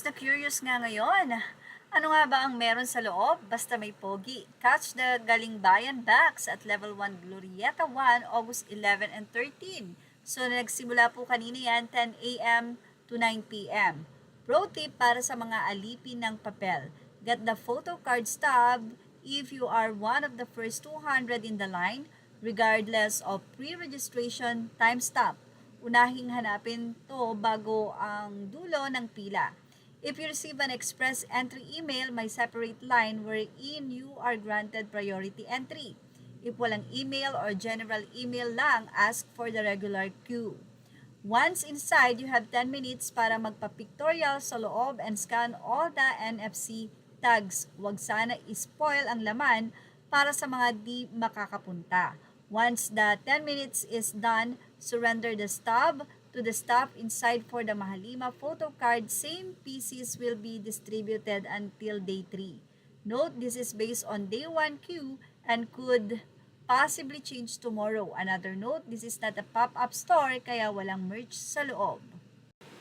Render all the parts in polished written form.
curious nga ngayon. Ano nga ba ang meron sa loob basta may pogi? Catch the Galingbayan Backs at Level 1 Glorieta 1, August 11 and 13. So nagsimula po kanina yan 10 a.m. to 9 p.m. Pro tip para sa mga alipin ng papel. Get the photo card stub if you are one of the first 200 in the line, regardless of pre-registration time stop. Unahing hanapin to bago ang dulo ng pila. If you receive an express entry email, may separate line wherein you are granted priority entry. If walang email or general email lang, ask for the regular queue. Once inside, you have 10 minutes para magpa-pictorial sa loob and scan all the NFC tags. Huwag sana ispoil ang laman para sa mga di makakapunta. Once the 10 minutes is done, surrender the stub to the staff inside for the Mahalima photo card. Same pieces will be distributed until day 3. Note, this is based on day 1 queue and could possibly change tomorrow. Another note, this is not a pop-up store kaya walang merch sa loob.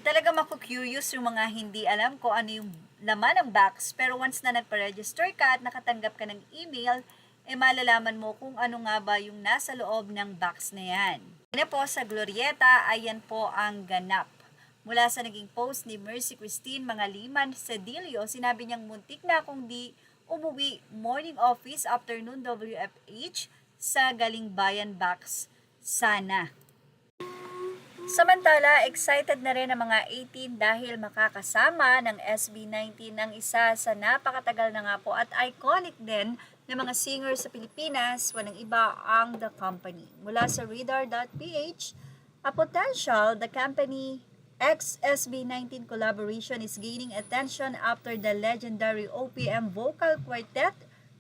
Talaga maku-curious yung mga hindi alam ko ano yung laman ng box, pero once na nagpa-register ka at nakatanggap ka ng email, malalaman mo kung ano nga ba yung nasa loob ng box na yan. Ina po sa Glorieta, ayan po ang ganap. Mula sa naging post ni Mercy Christine Mangaliman Cedillo, sinabi niyang muntik na kung di umuwi morning office, afternoon WFH sa Galingbayan Box sana. Samantala, excited na rin ang mga 18 dahil makakasama ng SB19 ang isa sa napakatagal na nga po at iconic din ng mga singers sa Pilipinas, walang iba ang The Company. Mula sa Radar.ph, a potential The Company ex-SB19 collaboration is gaining attention after the legendary OPM vocal quartet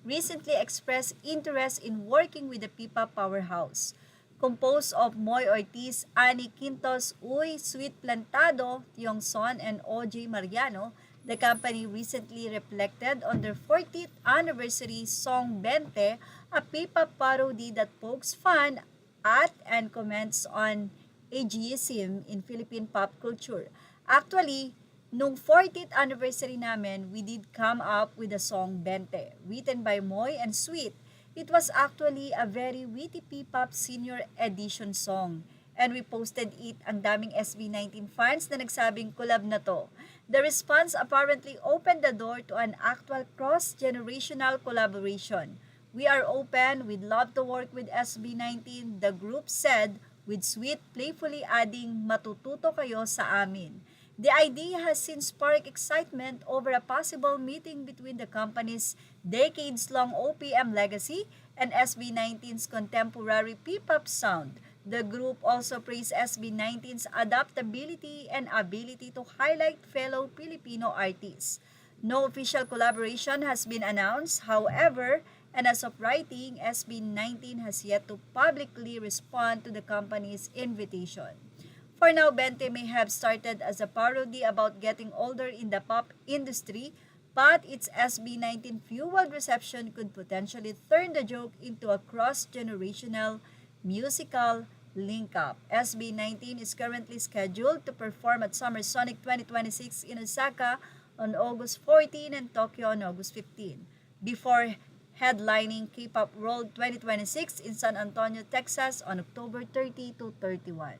recently expressed interest in working with the P-pop powerhouse. Composed of Moy Ortiz, Ani Quintos, Uy, Sweet Plantado, Tiong Son, and OJ Mariano, The Company recently reflected on their 40th anniversary song Bente, a P-pop parody that pokes fun at and comments on ageism in Philippine pop culture. Actually, nung 40th anniversary namin, we did come up with the song Bente, written by Moy and Sweet. It was actually a very witty P-pop senior edition song. And we posted it, ang daming SB19 fans na nagsabing collab na to. The response apparently opened the door to an actual cross-generational collaboration. We are open, we'd love to work with SB19, the group said, with Sweet playfully adding, matututo kayo sa amin. The idea has since sparked excitement over a possible meeting between the company's decades-long OPM legacy and SB19's contemporary P-pop sound. The group also praised SB19's adaptability and ability to highlight fellow Filipino artists. No official collaboration has been announced, however, and as of writing, SB19 has yet to publicly respond to the company's invitation. For now, Bente may have started as a parody about getting older in the pop industry, but its SB19-fueled reception could potentially turn the joke into a cross-generational musical link-up. SB19 is currently scheduled to perform at Summer Sonic 2026 in Osaka on August 14 and Tokyo on August 15, before headlining K-Pop World 2026 in San Antonio, Texas on October 30 to 31.